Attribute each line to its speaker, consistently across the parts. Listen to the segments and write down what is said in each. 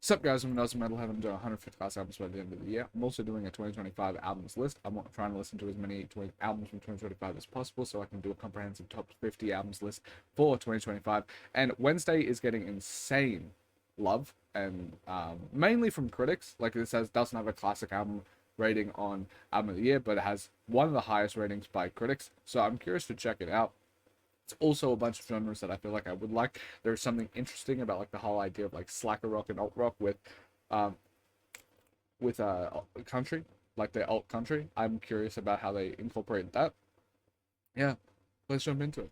Speaker 1: Sup guys, I'm AUSSIE Metalhead. I'm doing 150 class albums by the end of the year. I'm also doing a 2025 albums list. I'm trying to listen to as many albums from 2025 as possible so I can do a comprehensive top 50 albums list for 2025. And Wednesday is getting insane love, and mainly from critics. Like it says, doesn't have a classic album rating on album of the year, but it has one of the highest ratings by critics. So I'm curious to check it out. It's also a bunch of genres that I feel like I would like. There's something interesting about like the whole idea of like slacker rock and alt rock with country, like the alt country. I'm curious about how they incorporate that. Yeah, let's jump into it.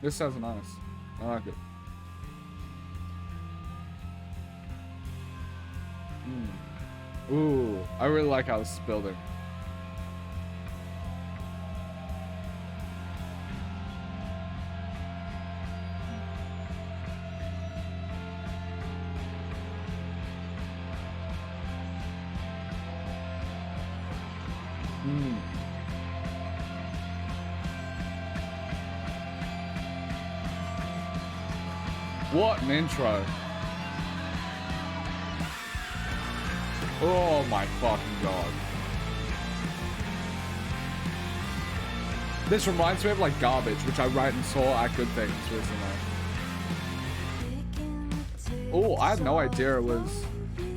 Speaker 1: This sounds nice. I like it. Ooh, I really like how this is building. What an intro. Oh my fucking god. This reminds me of like Garbage, which I write and saw at Good Things recently. Oh, I had no idea it was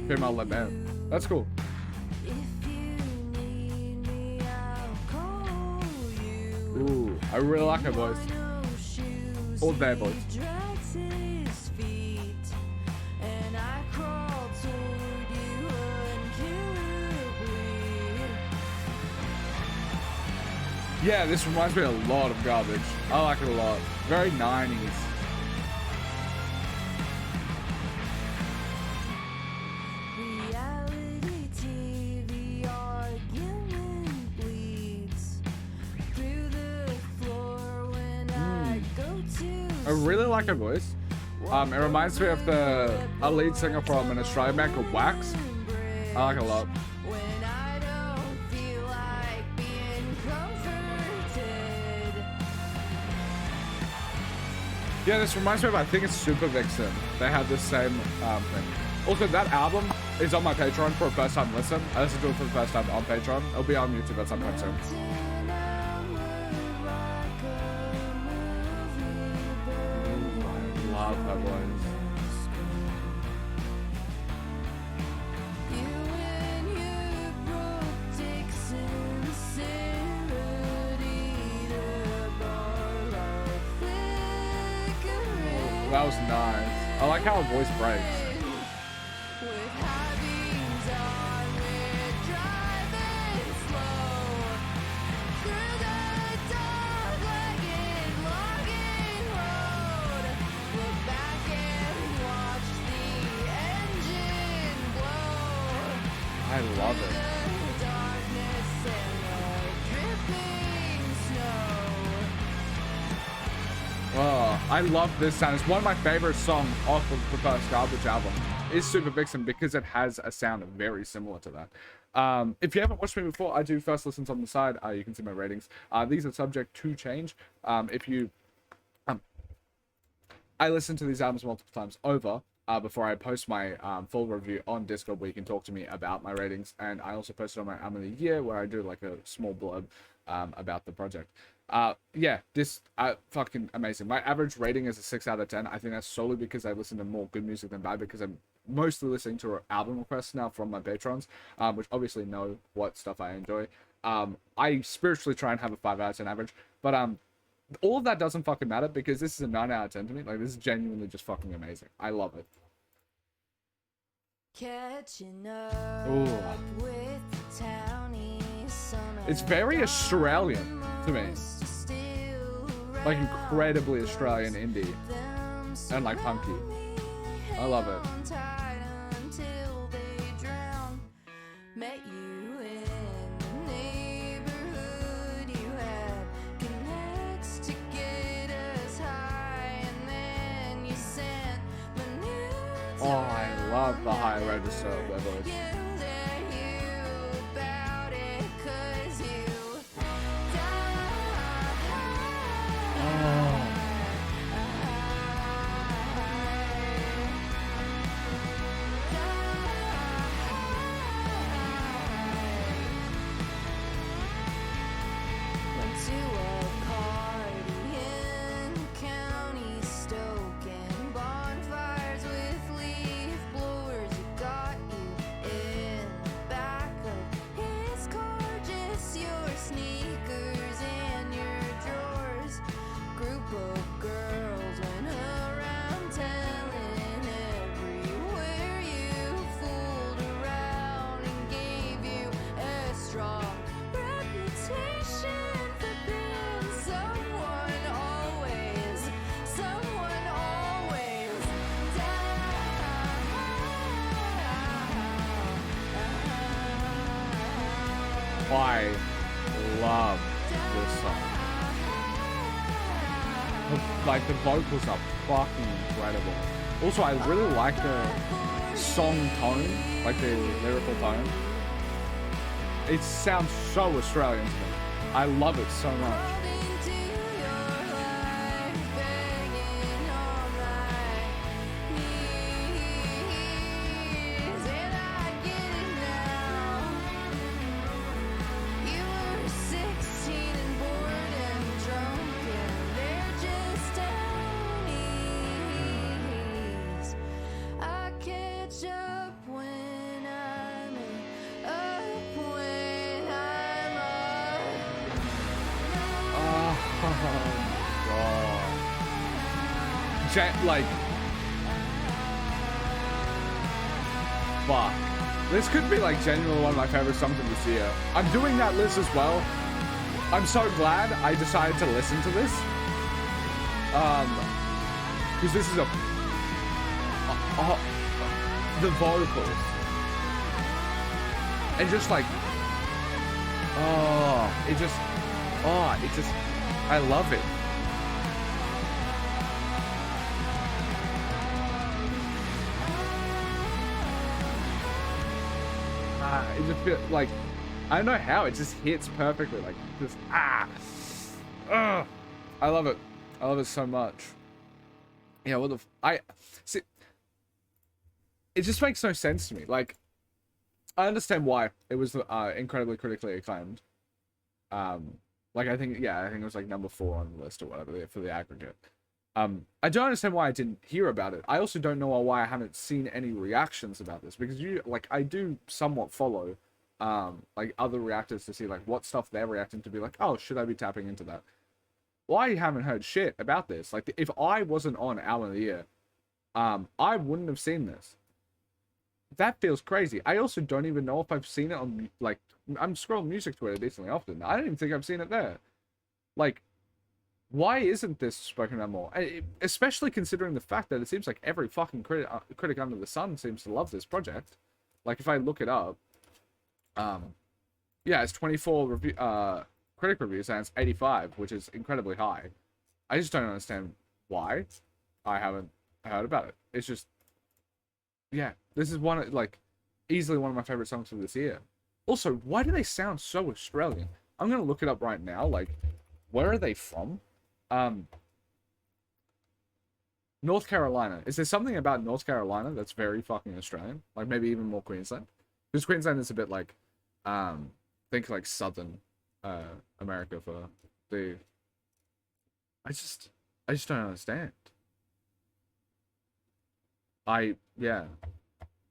Speaker 1: female led band. That's cool. Ooh, I really like her voice. All their voice. Yeah, this reminds me a lot of Garbage. I like it a lot. Very 90s. I really like her voice. It reminds me of a lead singer from an Australian band called Wax. I like it a lot. Yeah, this reminds me of, I think it's Super Vixen. They have the same thing. Also, that album is on my Patreon for a first time listen. I listened to it for the first time on Patreon. It'll be on YouTube at some point soon. Ooh, I love that voice. That was nice. I like how her voice breaks. I love it. Oh, I love this sound. It's one of my favorite songs off of the first Garbage album. Is Super Vixen because it has a sound very similar to that. If you haven't watched me before, I do first listens on the side. You can see my ratings. These are subject to change. I listen to these albums multiple times over before I post my full review on Discord, where you can talk to me about my ratings. And I also post it on my album of the year, where I do like a small blurb about the project. Yeah, this fucking amazing. My average rating is a 6 out of 10. I think that's solely because I listen to more good music than bad, because I'm mostly listening to album requests now from my patrons, which obviously know what stuff I enjoy. I spiritually try and have a 5 out of 10 average, but all of that doesn't fucking matter, because this is a 9 out of 10 to me. Like, this is genuinely just fucking amazing. I love it.
Speaker 2: Catching up with the townies.
Speaker 1: It's very Australian to me. Like incredibly Australian indie. And like punky. I love it. Oh, I love the high register of their voice. I love this song. Like, the vocals are fucking incredible. Also, I really like the song tone, like the lyrical tone. It sounds so Australian to me. I love it so much. Like, fuck. This could be like genuinely one of my favorite songs of this year. I'm doing that list as well. I'm so glad I decided to listen to this. Because this is the vocals. And just like, I love it. It just feels like, I don't know how, it just hits perfectly, like, just, I love it. I love it so much. Yeah, what the, see, it just makes no sense to me. Like, I understand why it was incredibly critically acclaimed. Like, I think it was like number 4 on the list or whatever for the aggregate. I don't understand why I didn't hear about it. I also don't know why I haven't seen any reactions about this, because I do somewhat follow, like, other reactors to see, like, what stuff they're reacting to, be like, oh, should I be tapping into that? Well, I haven't heard shit about this. Like, if I wasn't on Album of the Year, I wouldn't have seen this. That feels crazy. I also don't even know if I've seen it on, like, I'm scrolling music Twitter decently often. I don't even think I've seen it there. Like, why isn't this spoken about more? Especially considering the fact that it seems like every fucking critic under the sun seems to love this project. Like, if I look it up, yeah, it's 24 critic reviews and it's 85, which is incredibly high. I just don't understand why I haven't heard about it. It's just, yeah, this is easily one of my favorite songs of this year. Also, why do they sound so Australian? I'm gonna look it up right now. Like, where are they from? North Carolina. Is there something about North Carolina that's very fucking Australian? Like, maybe even more Queensland? Because Queensland is a bit like, think like southern America for the... I just don't understand. Yeah.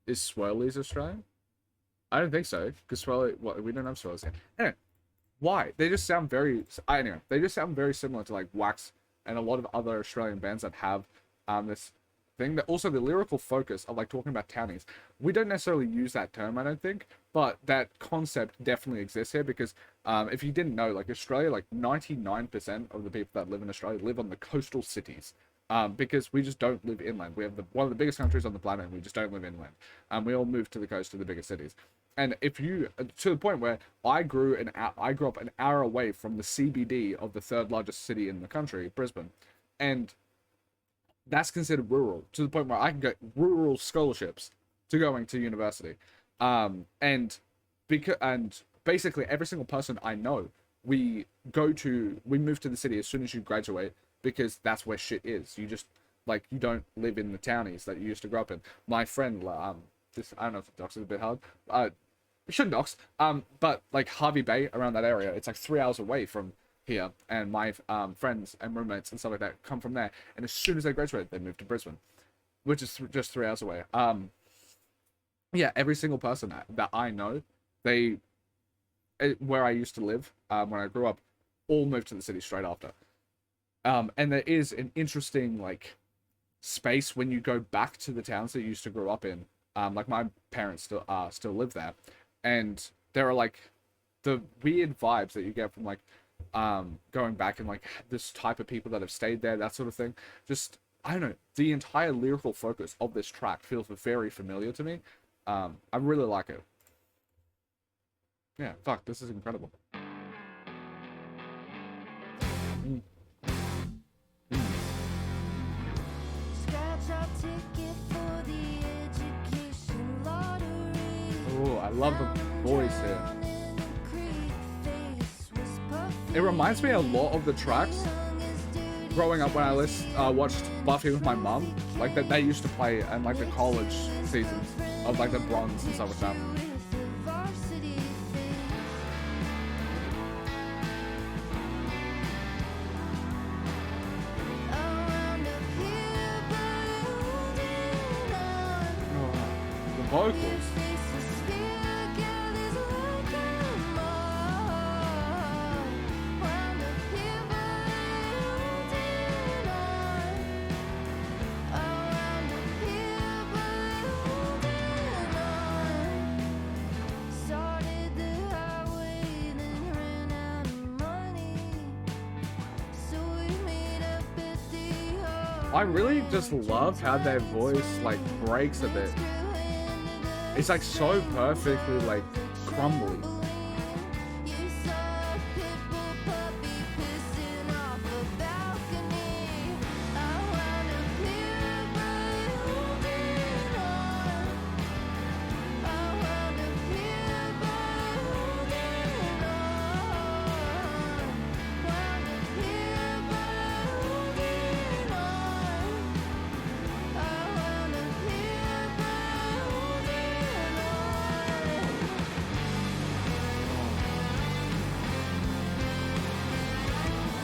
Speaker 1: Is Swirlies Australian? I don't think so, because Swirly, we don't have Swirlies here. Anyway, why? They just sound very, they just sound very similar to, like, Wax and a lot of other Australian bands that have this thing. That also, the lyrical focus of, like, talking about townies. We don't necessarily use that term, I don't think, but that concept definitely exists here, because if you didn't know, like, Australia, like, 99% of the people that live in Australia live on the coastal cities. Because we just don't live inland. We have one of the biggest countries on the planet, and we just don't live inland. We all move to the coast to the bigger cities. And if you, to the point where I grew up an hour away from the CBD of the 3rd largest city in the country, Brisbane, and that's considered rural, to the point where I can get rural scholarships to going to university. And basically every single person I know, we move to the city as soon as you graduate, because that's where shit is. You just, like, you don't live in the townies that you used to grow up in. My friend, I don't know if dox is a bit hard. We shouldn't dox. But, like, Harvey Bay, around that area, it's like 3 hours away from here. And my friends and roommates and stuff like that come from there. And as soon as they graduate, they move to Brisbane, which is just 3 hours away. Yeah, every single person that I know, where I used to live, when I grew up, all moved to the city straight after. And there is an interesting, like, space when you go back to the towns that you used to grow up in. Like, my parents still live there, and there are, like, the weird vibes that you get from, like, going back, and, like, this type of people that have stayed there, that sort of thing. Just, I don't know, the entire lyrical focus of this track feels very familiar to me. I really like it. Yeah, fuck, this is incredible. Mm. Oh, I love the voice here. It reminds me a lot of the tracks growing up when I watched Buffy with my mum, like that they used to play in like the college seasons of like the Bronze and stuff like that. Oh, the vocals. I really just love how their voice like breaks a bit. It's like so perfectly like crumbly.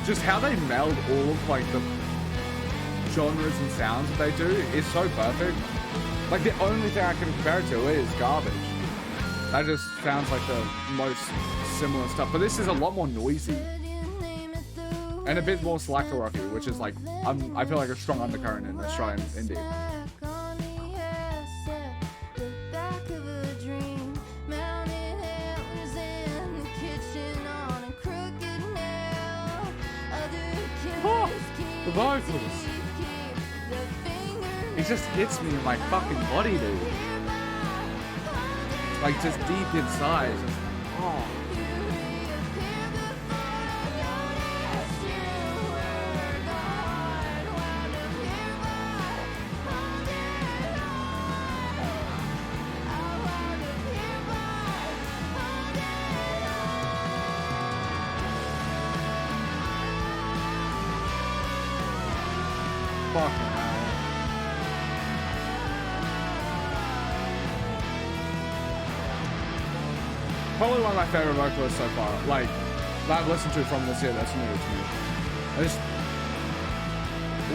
Speaker 1: Just how they meld all of like the genres and sounds that they do is so perfect. Like the only thing I can compare it to is Garbage. That just sounds like the most similar stuff. But this is a lot more noisy and a bit more slacker rocky, which is like I feel like a strong undercurrent in Australian indie. The vocals. It just hits me in my fucking body, dude. Like just deep inside. Just, oh. Fucking hell. Probably one of my favorite vocalists so far. Like, that I've listened to from this year, that's new to me. I just...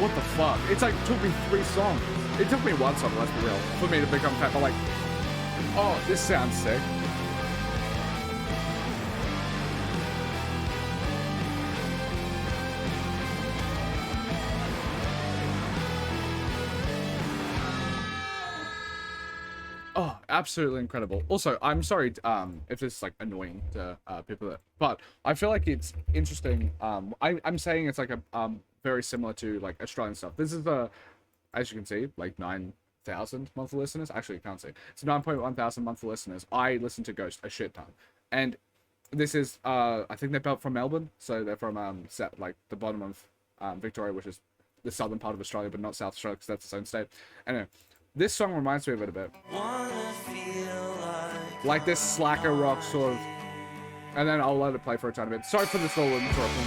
Speaker 1: What the fuck? It's like, took me 3 songs. It took me 1 song, let's be real, for me to become fan, but like... Oh, this sounds sick. Oh, absolutely incredible. Also, I'm sorry if this is like annoying to people that, but I feel like it's interesting. I'm saying it's like a very similar to like Australian stuff. This is as you can see, like 9,000 monthly listeners. Actually, you can't see. It's 9.1 thousand monthly listeners. I listen to Ghost a shit ton, and this is I think they're from Melbourne, so they're from like the bottom of Victoria, which is the southern part of Australia, but not South Australia because that's its own state. Anyway. This song reminds me of it a bit. Like this slacker rock sort of. And then I'll let it play for a tiny bit. Sorry for this little interruption.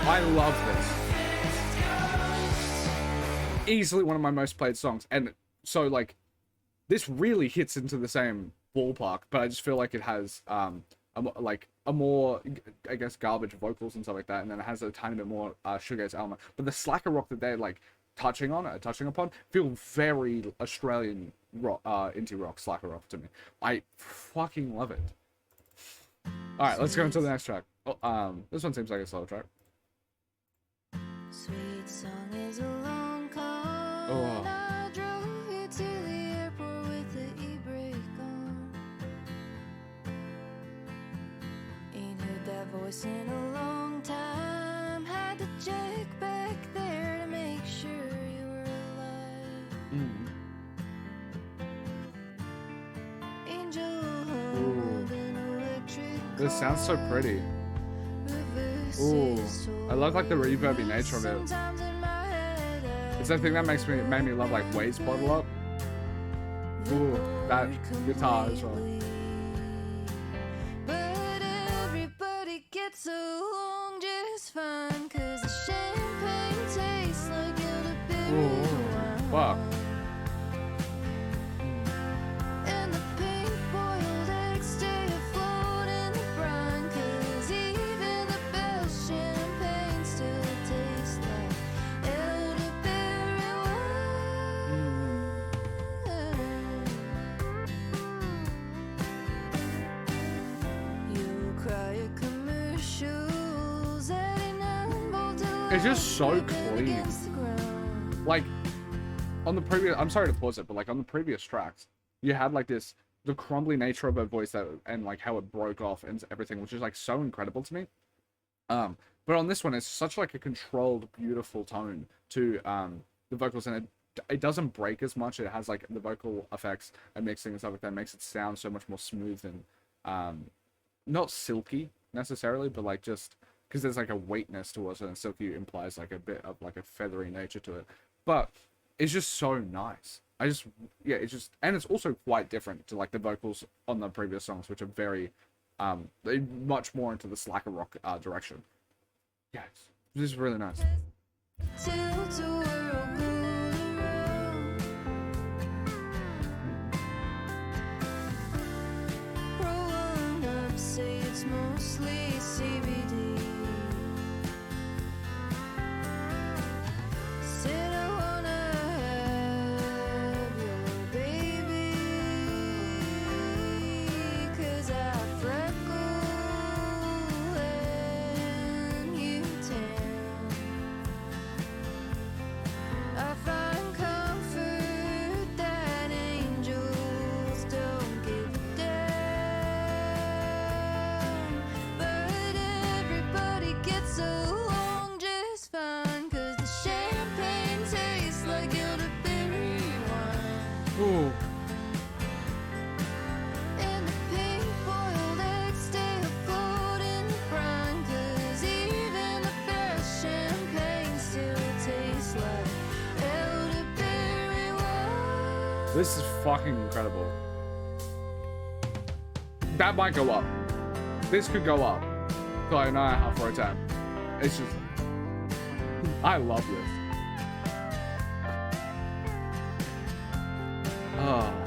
Speaker 1: I love this. Easily one of my most played songs. And so like, this really hits into the same ballpark, but I just feel like it has a more, I guess, Garbage vocals and stuff like that. And then it has a tiny bit more shoegaze element. But the slacker rock that they're like, touching upon feel very Australian rock, indie rock, slacker rock to me. I fucking love it. All right, let's go into the next track. Oh, this one seems like a slow track.
Speaker 2: Sweet song is a long call.
Speaker 1: Oh.
Speaker 2: I drove you to the airport with the e-brake on. Ain't heard that voice in a long time. Had to check back there to make sure you were alive. Angel
Speaker 1: This sounds so pretty. Ooh, I love like the reverby nature of it. It's the thing that made me love like Waves Bottle Up. Ooh, that guitar as well.
Speaker 2: But everybody gets along just fine, 'cause the champagne tastes like elderberry wine.
Speaker 1: Wow.
Speaker 2: And the pink-boiled eggs stay afloat in the brine, 'cause even the best champagne still tastes like elderberry wine. You cry at commercials, 89 volt
Speaker 1: It's just so clean.
Speaker 2: against the ground.
Speaker 1: Like on the previous, I'm sorry to pause it, but like on the previous tracks, you had like the crumbly nature of her voice that, and like how it broke off and everything, which is like so incredible to me. But on this one, it's such like a controlled, beautiful tone to the vocals, and it doesn't break as much. It has like the vocal effects and mixing and stuff like that makes it sound so much more smooth and not silky necessarily, but like just because there's like a weightness towards it, and silky implies like a bit of like a feathery nature to it. But it's just so nice. It's just, and it's also quite different to like the vocals on the previous songs, which are very they're much more into the slacker rock direction. Yeah, this is really nice.
Speaker 2: Tilt the world goes around. Growing up, say it's mostly CBD. Said I wanna have your baby, 'cause I freckle and you tan. I find comfort that angels don't give down. But everybody gets along just fine, 'cause the champagne tastes like elderberry wine.
Speaker 1: Ooh,
Speaker 2: And the pink-boiled eggs stay afloat in the brine, 'cause even the best champagne still tastes like elderberry wine.
Speaker 1: this is fucking incredible. That might go up. This could go up. So I know how for a time. It's just, I love this. Oh.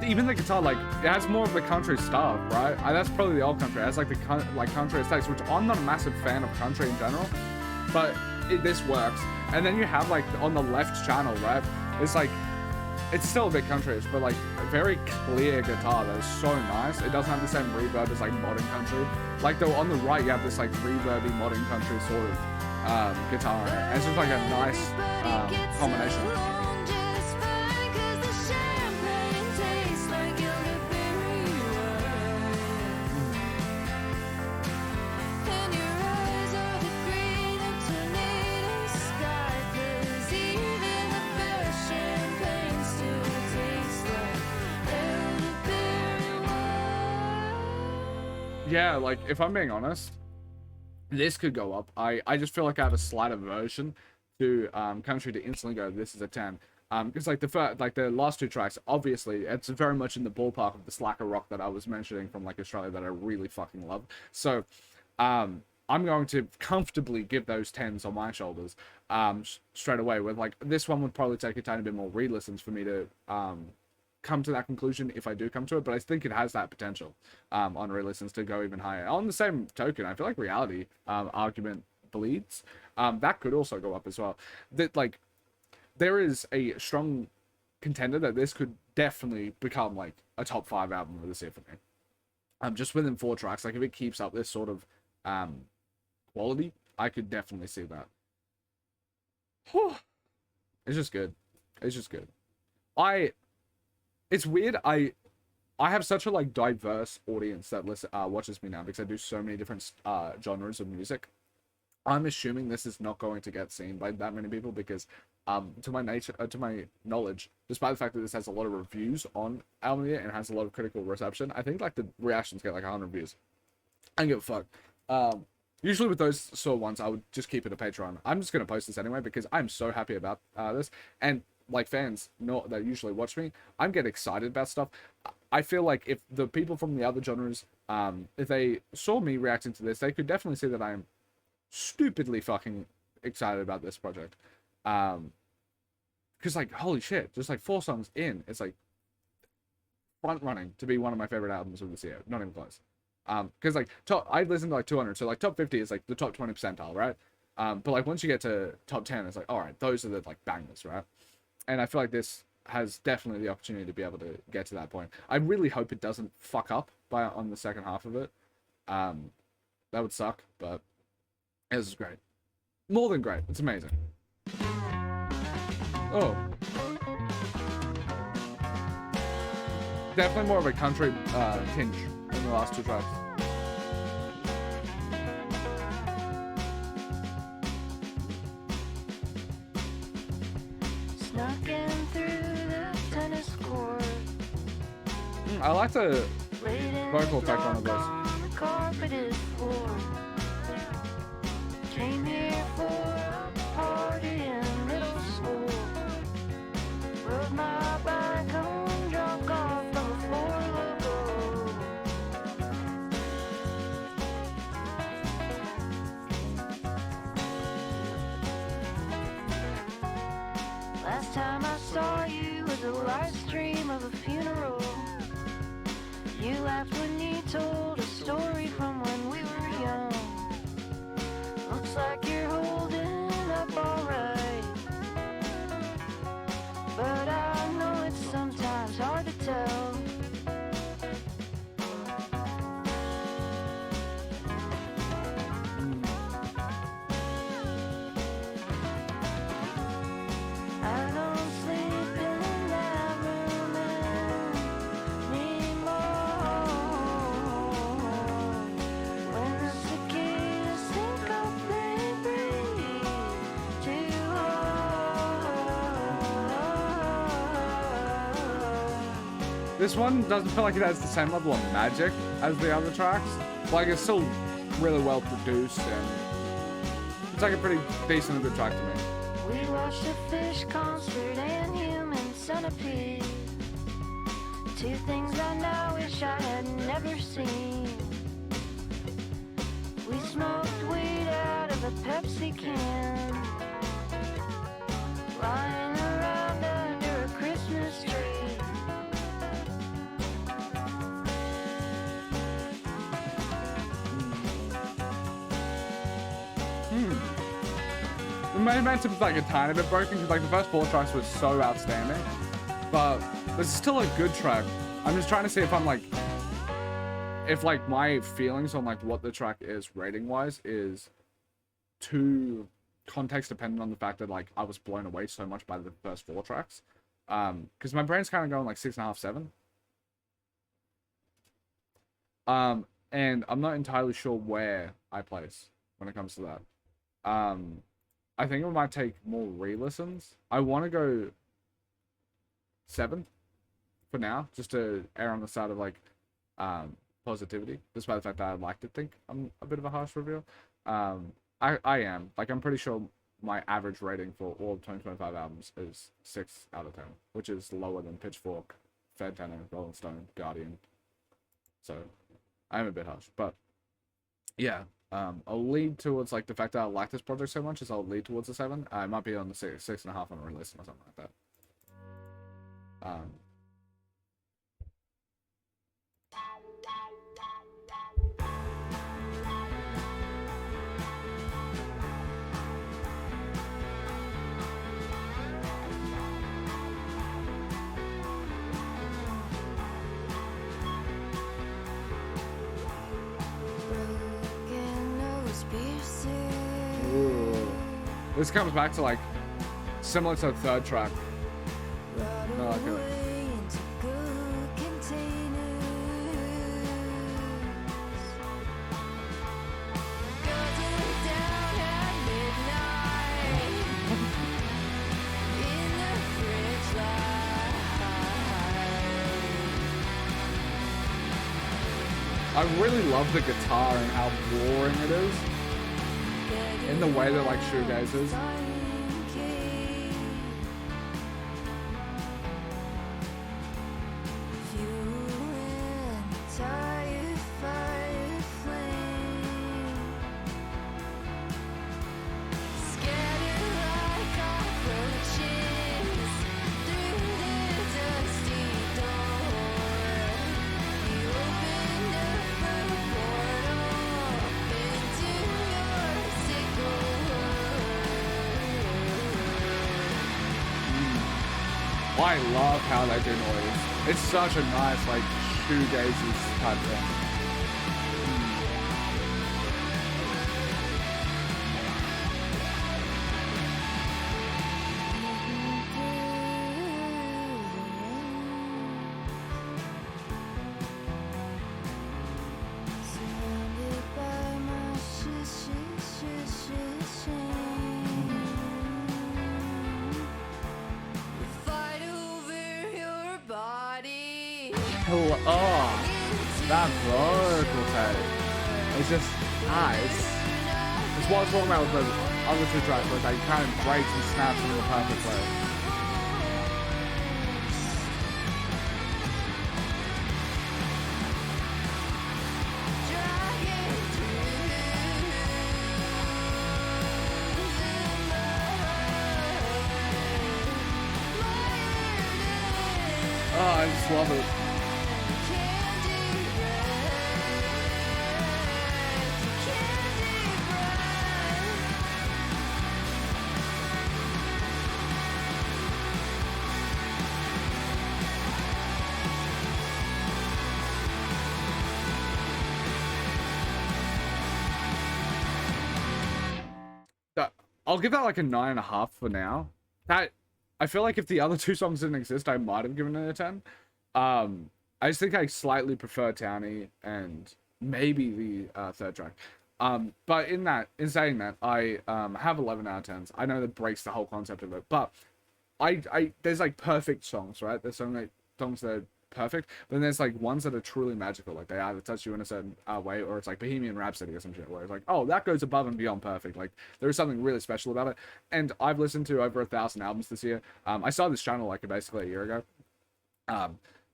Speaker 1: Even the guitar, like, it has more of the country stuff, right? That's probably the old country. It has like the country aesthetics, which I'm not a massive fan of country in general, but this works. And then you have like on the left channel, right? It's like, it's still a bit countryish, but like a very clear guitar that is so nice. It doesn't have the same reverb as like modern country. Like though on the right, you have this like reverby modern country sort of guitar. And it's just like a nice combination. Yeah, like if I'm being honest, this could go up. I just feel like I have a slight aversion to country to instantly go, this is a 10. Because like the last two tracks, obviously it's very much in the ballpark of the slacker rock that I was mentioning from like Australia that I really fucking love. So I'm going to comfortably give those 10s on my shoulders straight away. With like this one would probably take a tiny bit more re-listens for me to come to that conclusion if I do come to it, but I think it has that potential on re-listens to go even higher. On the same token, I feel like reality argument bleeds. That could also go up as well. That like there is a strong contender that this could definitely become like a top 5 album of this year for me. Just within 4 tracks, like if it keeps up this sort of quality, I could definitely see that. It's just good. It's just good. It's weird. I have such a like diverse audience that watches me now because I do so many different genres of music. I'm assuming this is not going to get seen by that many people because to my nature, to my knowledge, despite the fact that this has a lot of reviews on album of the year and has a lot of critical reception, I think like the reactions get like 100 views. I don't give a fuck. Usually with those sort of ones, I would just keep it a Patreon. I'm just gonna post this anyway because I'm so happy about this, and like fans know that usually watch me, I'm getting excited about stuff. I feel like if the people from the other genres, if they saw me reacting to this, they could definitely see that I'm stupidly fucking excited about this project. Because like holy shit, just like 4 songs in, it's like front running to be one of my favorite albums of this year. Not even close. Because like I listened to like 200, so like top 50 is like the top 20 percentile, right? But like once you get to top 10, it's like all right, those are the like bangers, right? And I feel like this has definitely the opportunity to be able to get to that point. I really hope it doesn't fuck up on the second half of it. That would suck, but this is great. More than great. It's amazing. Oh. Definitely more of a country tinge than the last 2 tracks.
Speaker 2: Snuck in through the tennis court.
Speaker 1: I like the
Speaker 2: Laid in
Speaker 1: vocal
Speaker 2: the
Speaker 1: effect on the
Speaker 2: block
Speaker 1: voice.
Speaker 2: on the carpeted floor. Came here for a party in middle school. Rode my bike home, drunk off of a four-logo. Last time I saw you was a live stream of a funeral. You laughed when you told a story from when we were young. Looks like you're holding up alright, but I know it's sometimes hard to tell. I don't sleep in that room anymore. When the cicadas think up, they breathe too hard.
Speaker 1: This one doesn't feel like it has the same level of magic as the other tracks. Like it's still really well produced and it's like a pretty decent and good track to me.
Speaker 2: We watched a fish concert and human centipede. 2 things I now wish I had never seen. We smoked weed out of a Pepsi can, lying around under a Christmas tree.
Speaker 1: The momentum is like a tiny bit broken because like the first 4 tracks were so outstanding, but this is still a good track. I'm just trying to see if I'm like, if like my feelings on like what the track is rating wise is too context dependent on the fact that like I was blown away so much by the first 4 tracks. Because my brain's kind of going like 6.5, 7. And I'm not entirely sure where I place when it comes to that. I think it might take more re-listens. I want to go 7 for now, just to err on the side of like positivity, despite the fact that I'd like to think I'm a bit of a harsh reviewer. I am. Like, I'm pretty sure my average rating for all of 2025 albums is 6 out of 10, which is lower than Pitchfork, Fantano, Rolling Stone, Guardian. So, I am a bit harsh, but yeah. I'll lead towards like the fact that I like this project so much, is I'll lead towards a 7. I might be on the 6.5 on a release or something like that.
Speaker 2: Broken nose piercing.
Speaker 1: Ooh. This comes back to like similar to the 3rd track. No, I feel it.
Speaker 2: Away into good containers. Guns down at midnight.
Speaker 1: I really love the guitar and how roaring it is. In the way that like shoegaze is. I love how they do noise. It's such a nice, like, shoegazy type thing. Oh, that vocal take. It's just, it's what I'm talking about with the other two tracks, where they kind of breaks and snaps in the perfect way. Oh, I just love it. I'll give that like a 9.5 for now. That, I feel like if the other two songs didn't exist, I might have given it a 10. I just think I slightly prefer Townie and maybe the third track. But in saying that, I have 11 out of 10s. I know that breaks the whole concept of it, but there's like perfect songs, right? There's songs that are perfect, but then there's like ones that are truly magical, like they either touch you in a certain way, or it's like Bohemian Rhapsody or some shit, where it's like, oh, that goes above and beyond perfect. Like there is something really special about it. And I've listened to over 1,000 albums this year. I started this channel like basically a year ago,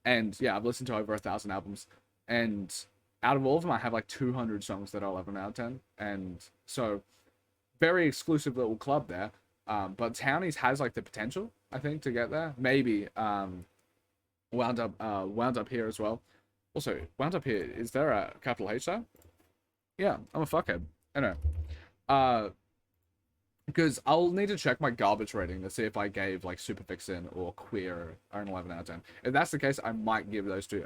Speaker 1: and yeah, I've listened to over 1,000 albums, and out of all of them, I have like 200 songs that are 11 out of 10, and so very exclusive little club there. But Townies has like the potential, I think, to get there. Maybe wound up here as well. Also, wound up here, is there a capital H there? Yeah, I'm a fuckhead. Anyway, because I'll need to check my garbage rating to see if I gave like Super Vixen or Queer an 11 out of 10. If that's the case, I might give those two,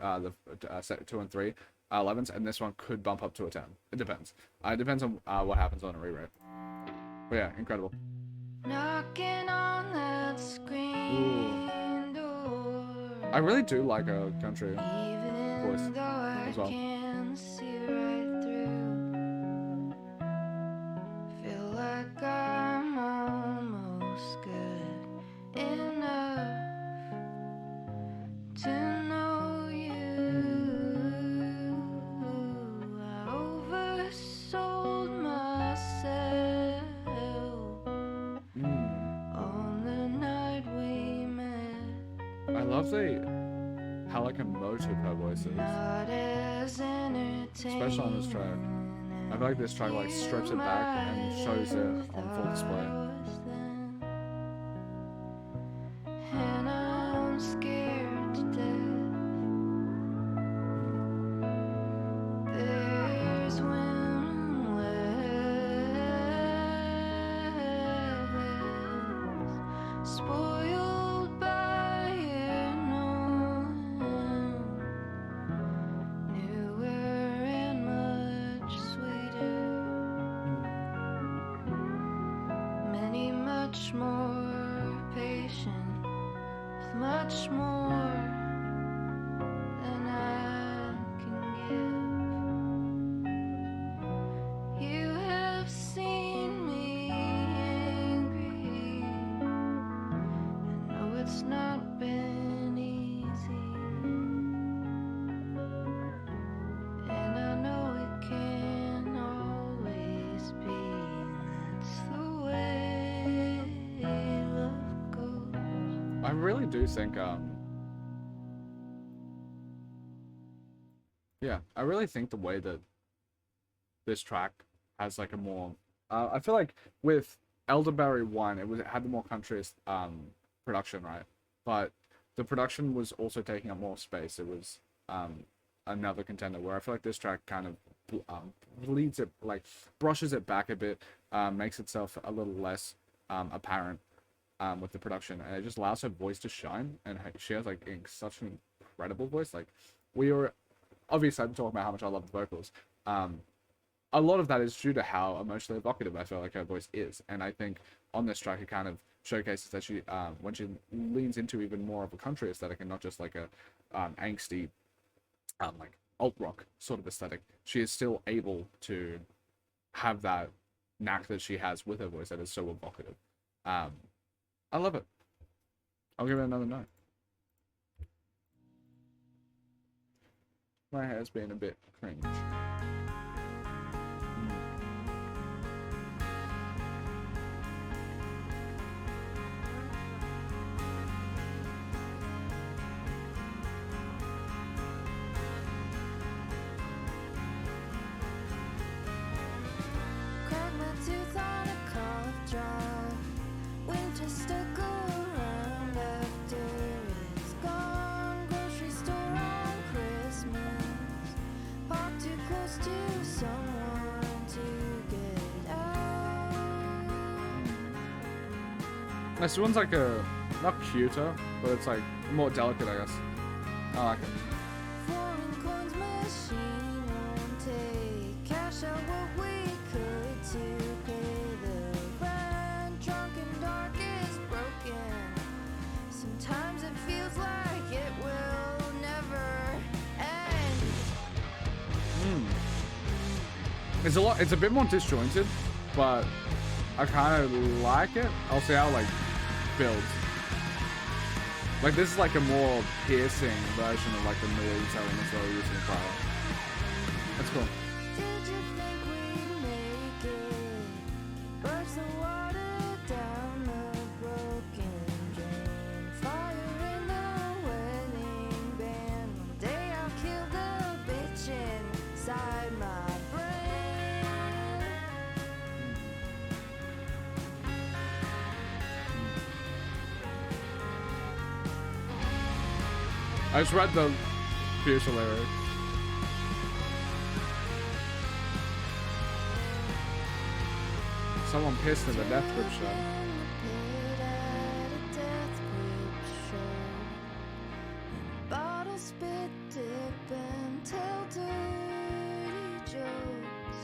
Speaker 1: set 2 and 3 11s, and this one could bump up to a 10. It depends. It depends on what happens on a re-rate. But yeah, incredible.
Speaker 2: Knocking on that screen door.
Speaker 1: I really do like a country voice
Speaker 2: Even though I
Speaker 1: as well.
Speaker 2: can see right through, feel like I'm almost good enough to know you. I oversold myself on the night we met.
Speaker 1: I love how like emotive her voice is,
Speaker 2: Not as
Speaker 1: especially on this track. I feel like this track like strips it back and shows it on full display.
Speaker 2: And I'm scared to death. There's wind west, spoiled by knowing, newer and much sweeter, many much more patient, with much more than I can give.
Speaker 1: really do think yeah, I really think the way that this track has like a more I feel like with Elderberry 1 it had the more countryist production, right? But the production was also taking up more space. It was another contender where I feel like this track kind of leads it, like brushes it back a bit, makes itself a little less apparent with the production, and it just allows her voice to shine. And she has like such an incredible voice. Like we were obviously I'm talking about how much I love the vocals. A lot of that is due to how emotionally evocative I feel like her voice is, and I think on this track it kind of showcases that she when she leans into even more of a country aesthetic and not just like a angsty like alt rock sort of aesthetic, she is still able to have that knack that she has with her voice that is so evocative. I love it. I'll give it another 9. My hair's been a bit cringe.
Speaker 2: Crack my tooth on a cough drop. Winter stuck around after it's gone. Grocery store on Christmas. Park too close to someone to get out.
Speaker 1: This one's like a not cuter, but it's like more delicate, I guess. I like it.
Speaker 2: Foreign coins machine won't take cash out what we could to pay the rent. Drunk and dark is broken. Sometimes it feels like it will never end.
Speaker 1: It's a bit more disjointed, but I kind of like it. I'll see how it like builds. Like this is like a more piercing version of like the noise elements that I was using prior. That's cool.
Speaker 2: Did you think we'd make it? Burst the water down the broken drain. Fire in the wedding band. One day I'll kill the bitch inside my brain.
Speaker 1: I just read the future lyrics. Someone pissed in the Death Grip show.
Speaker 2: Bottle spit, dip, and tell dirty jokes.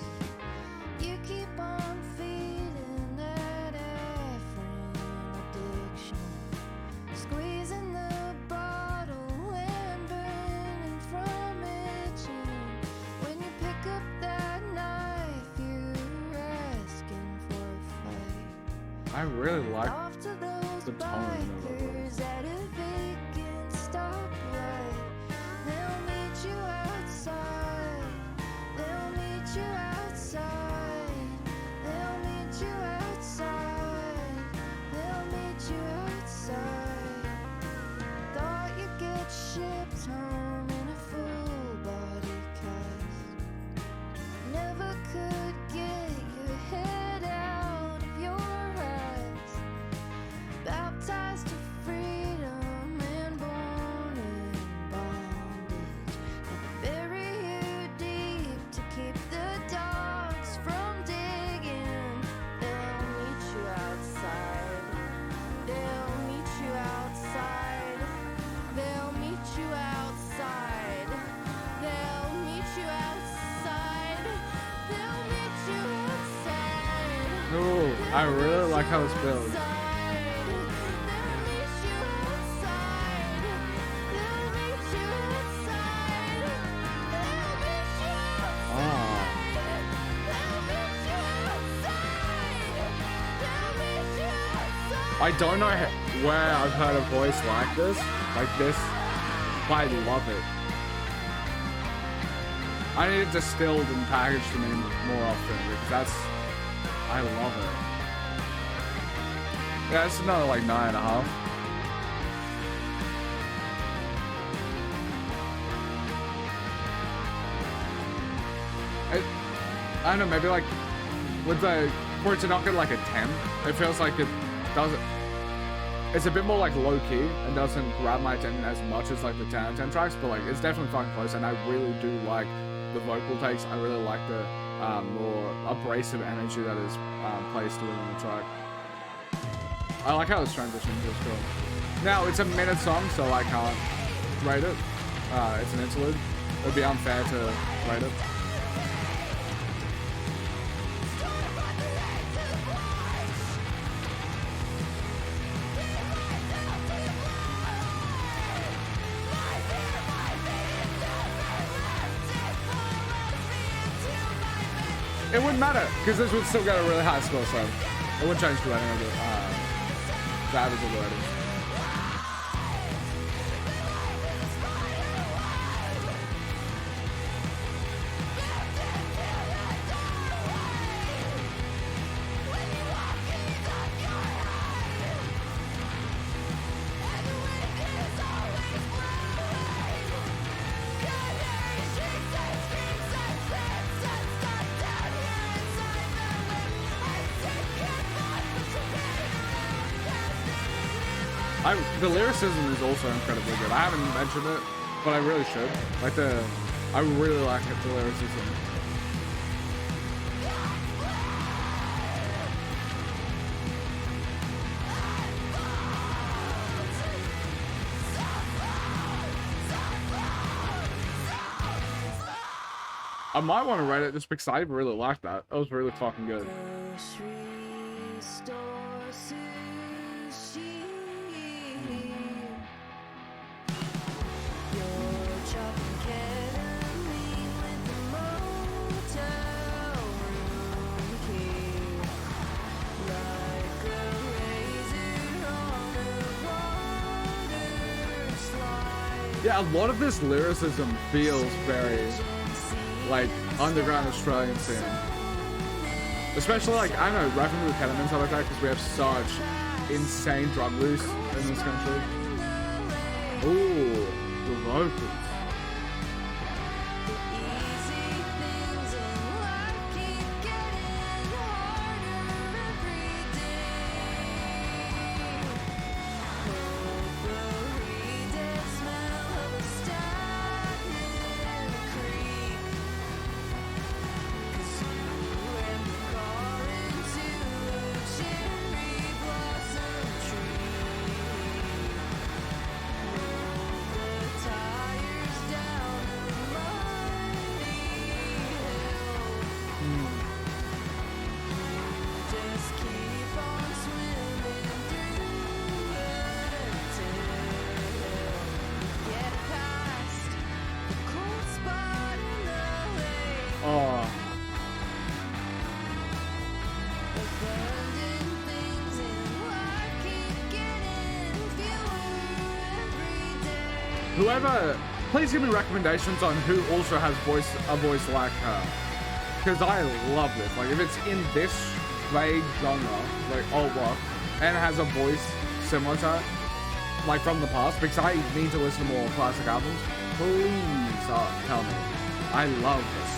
Speaker 2: You keep on feeding that effing addiction. Squeezing the bottle and burning from itching. When you pick up that knife, you're asking for a fight.
Speaker 1: I really like
Speaker 2: Off to those
Speaker 1: the tone of the
Speaker 2: bikers at a vacant stoplight. They'll meet you outside. They'll meet you outside. They'll meet you outside. They'll meet you outside. Thought you'd get shipped home in a full body cast. Never could get your head out of your eyes. Baptized to freedom and born in bondage. They bury you deep to keep the dogs from digging. They'll meet you outside. They'll meet you outside. They'll meet you outside. They'll meet you outside. They'll meet you outside.
Speaker 1: Ooh, I really like how it's built. I don't know where I've heard a voice like this, but I love it. I need it distilled and packaged to me more often because I love it. Yeah, it's another like 9.5. it, I don't know, maybe like with the for it to not get like a 10, it feels like it doesn't. It's a bit more like low key and doesn't grab my attention as much as like the 10 out of 10 tracks, but like it's definitely fucking close. And I really do like the vocal takes. I really like the more abrasive energy that is placed within the track. I like how this transition feels cool. Now it's a minute song, so I can't rate it. It's an interlude. It would be unfair to rate it. It wouldn't matter, because this would still get a really high score, so it wouldn't change the rating of the average of the rating. The lyricism is also incredibly good. I haven't mentioned it, but I really should. Like I really like it, the lyricism. I might want to rate it just because I really like that. That was really fucking good. Yeah, a lot of this lyricism feels very, like, underground Australian scene. Especially, like, I don't know, rapping with ketamine and stuff like that, because we have such insane drug use in this country. Ooh, the vocals. Whoever, please give me recommendations on who also has a voice like her, because I love this. Like, if it's in this vague genre, like alt rock, and it has a voice similar to her, like from the past, because I need to listen to more classic albums, please tell me. I love this.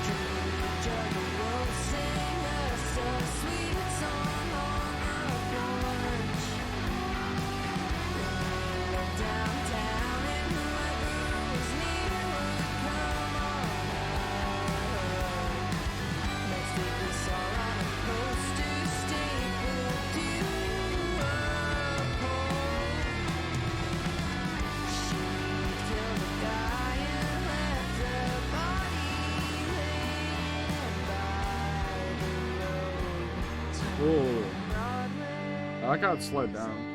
Speaker 1: Ooh. I like how it slowed down.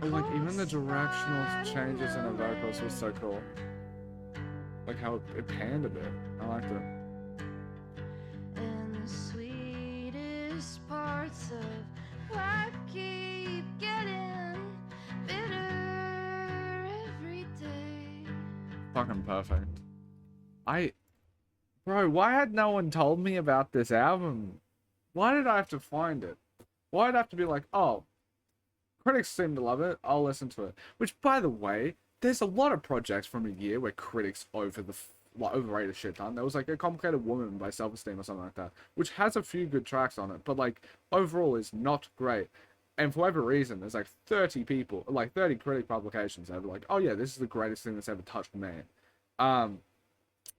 Speaker 1: Oh, like even the directional changes in the vocals was so cool. Like how it panned a bit. I liked it.
Speaker 2: And the sweetest parts of life keep getting bitter.
Speaker 1: Fucking perfect. I, bro, why had no one told me about this album? Why did I have to find it? Why did I have to be like, oh, critics seem to love it, I'll listen to it. Which, by the way, there's a lot of projects from a year where critics overrated shit ton. There was like A Complicated Woman by Self Esteem or something like that, which has a few good tracks on it, but like overall is not great. And for whatever reason, there's like 30 people, like 30 critic publications that are like, oh yeah, this is the greatest thing that's ever touched man. Um,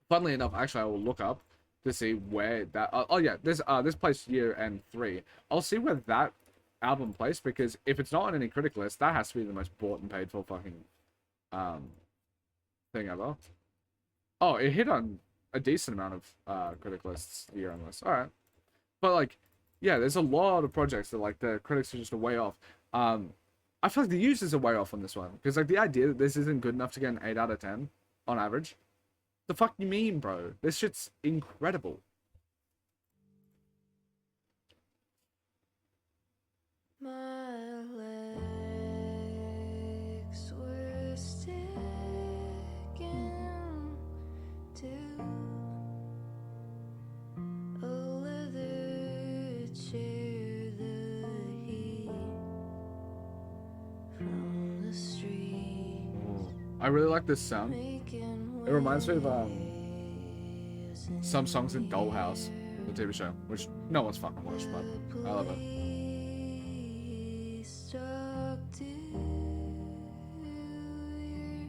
Speaker 1: Funnily enough, actually, I will look up to see where that. Oh yeah, this placed year and 3. I'll see where that album placed, because if it's not on any critic list, that has to be the most bought and paid for fucking um thing ever. Oh, it hit on a decent amount of critic lists year on list. All right, but like, yeah, there's a lot of projects that like the critics are just a way off. I feel like the users are way off on this one, because like the idea that this isn't good enough to get an 8 out of 10 on average. The fuck you mean, bro? This shit's incredible.
Speaker 2: My legs were sticking to a leather chair, the heat from the street
Speaker 1: I really like this sound.
Speaker 2: making
Speaker 1: It reminds me of some songs in Dollhouse, the TV show, which no one's fucking watched, but I love it.
Speaker 2: stuck to your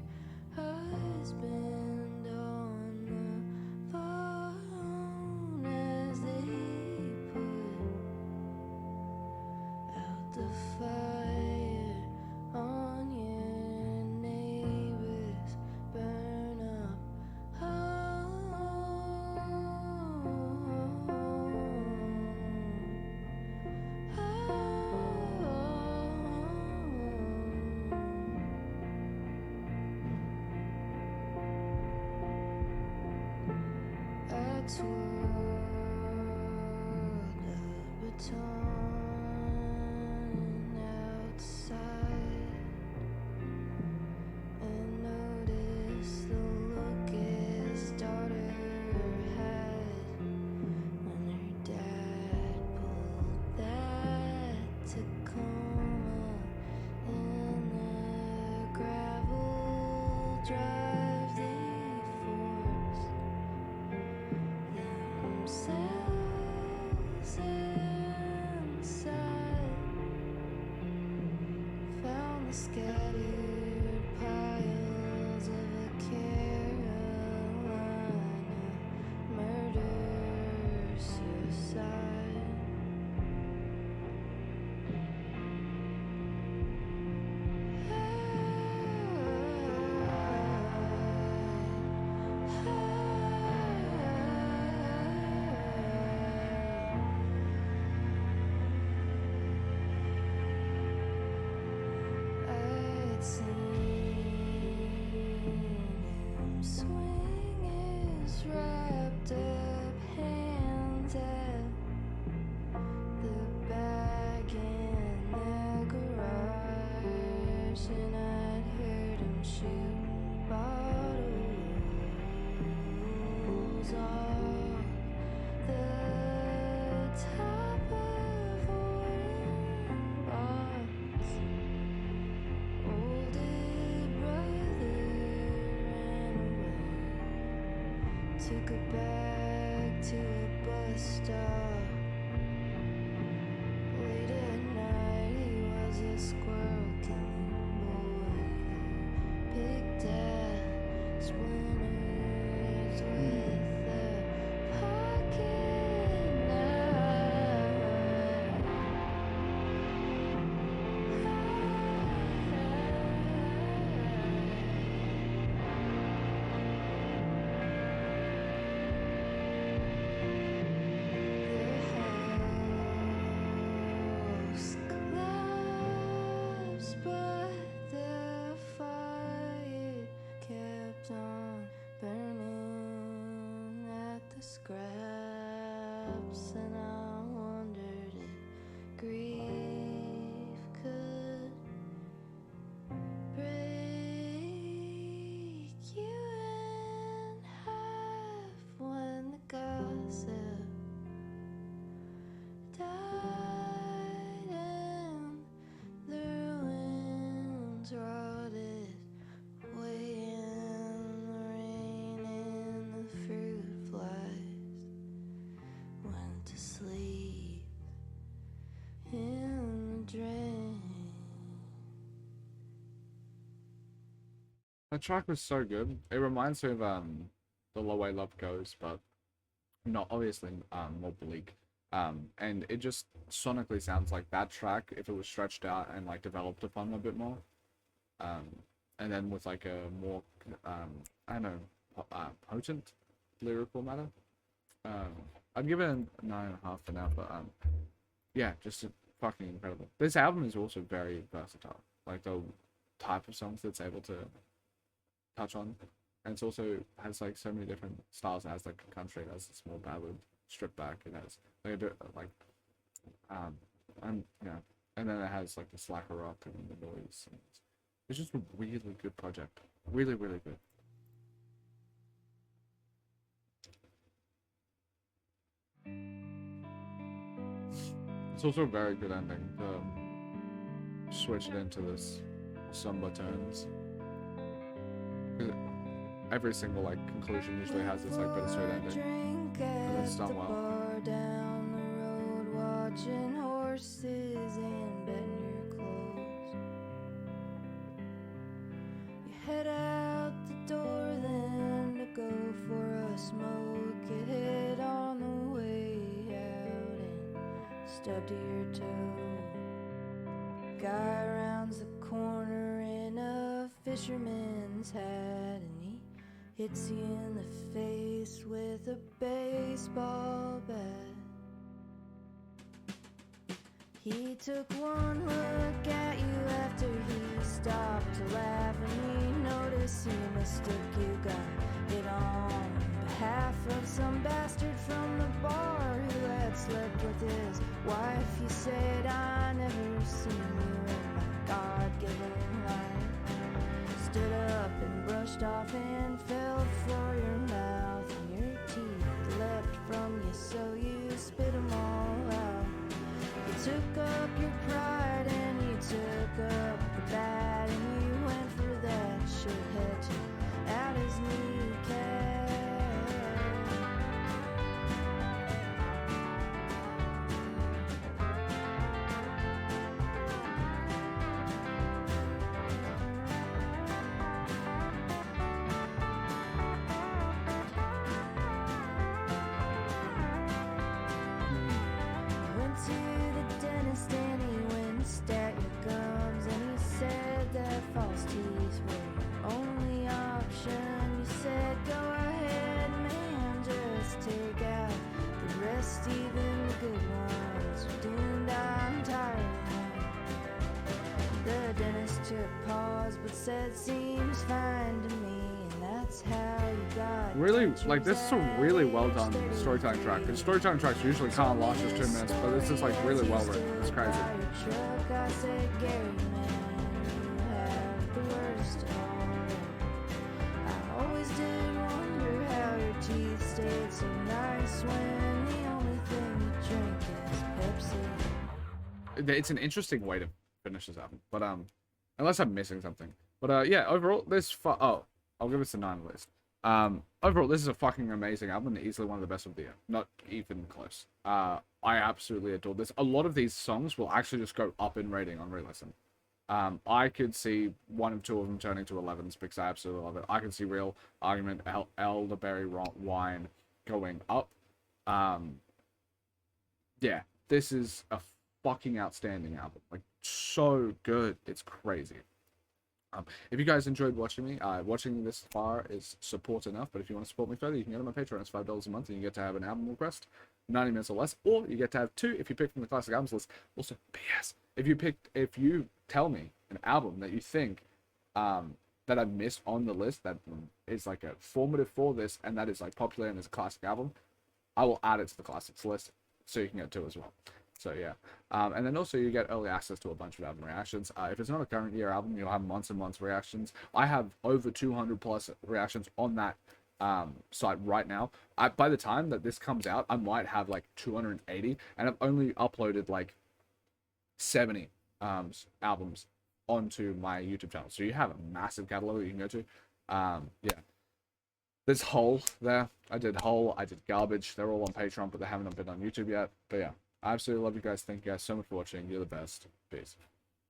Speaker 2: husband on the phone as they put out the fire on your neighbors burn up I twirled a baton outside and noticed the look his daughter had when her dad pulled that Tacoma in the gravel drive they forced themselves inside. Found the scattered piles of a Carolina murder suicide. I'd seen him swing his wrapped up hands at the bag in the garage, and I'd heard him shoot bottles off the top of wooden box. Older brother ran away, took her back to a bus stop. Late at night, he was a squirrel killing boy. Picked at splinters with a pocket knife. The house collapsed, but the fire kept on burning at the scraps, and I wondered if grief could break you
Speaker 1: That track was so good. It reminds me of The Low Way Love Goes, but not obviously more bleak. And it just sonically sounds like that track if it was stretched out and like developed upon a bit more. Um, and then with like a more I don't know potent lyrical matter. Um, I'd give it a 9.5 for now, but yeah, just fucking incredible. This album is also very versatile, like the type of songs it's able to touch on, and it's also has like so many different styles. It has like country, it has a small ballad, stripped back. It has like a bit like and yeah, and then it has like the slacker rock and the noise. And it's just a really good project, really good. It's also a very good ending to switch it into this somber tones. 'Cause every single like conclusion usually has this like bittersweet ending, and it's done well.
Speaker 2: Down the road, watching horses and betting your clothes. You head out the door then to go for a smoke. You hit on the way out and stub to your toe. Guy rounds the corner in a fisherman's hat and he hits you in the face with a baseball bat. He took one look at you after he stopped to laugh, and he noticed he mistook you, got it on behalf of some bastard from the bar who had slept with his wife. You said, I never seen you in my God-given life. Stood up and brushed off and felt for your mouth, and your teeth leapt from you, so you spit 'em all out. You took up your pride and you took up the bad, and you went for that shithead to out his kneecap. Went to the dentist and he winced at your gums, and he said that false teeth were your only option. You said, go ahead, man, just take out the rest, even the good ones. You're doomed, I'm tired now. The dentist took pause but said, seems fine to me, and that's how you got.
Speaker 1: Really, like this is a really well done storytelling track. And storytelling tracks usually can't last just 2 minutes, but this is like really well written. It's crazy.
Speaker 2: I said, Gary, man, you have the worst of all. I always did wonder how your teeth stayed so nice when the only thing you drink is Pepsi.
Speaker 1: It's an interesting way to finish this album, but unless I'm missing something. But yeah, overall, oh, I'll give this a 9 at least. Overall, this is a fucking amazing album and easily one of the best of the year. Not even close. I absolutely adore this. A lot of these songs will actually just go up in rating on re-listen. I could see 1 or 2 of them turning to 11s because I absolutely love it. I can see Real Argument, Elderberry Wine going up. Yeah, this is a fucking outstanding album. Like, so good. It's crazy. If you guys enjoyed watching me, watching this far is support enough, but if you want to support me further, you can go to my Patreon. It's $5 a month, and you get to have an album request, 90 minutes or less, or you get to have 2 if you pick from the classic albums list. Also, PS, if you tell me an album that you think that I've missed on the list that is like a formative for this, and that is like popular and is a classic album, I will add it to the classics list, so you can get 2 as well. So yeah, and then also you get early access to a bunch of album reactions. If it's not a current year album, you'll have months and months reactions. I have over 200 plus reactions on that site right now. By the time that this comes out, I might have like 280, and I've only uploaded like 70 albums onto my YouTube channel. So you have a massive catalog that you can go to. Yeah. There's Hole there. I did Hole. I did Garbage. They're all on Patreon, but they haven't been on YouTube yet. But yeah. I absolutely love you guys. Thank you guys so much for watching. You're the best. Peace.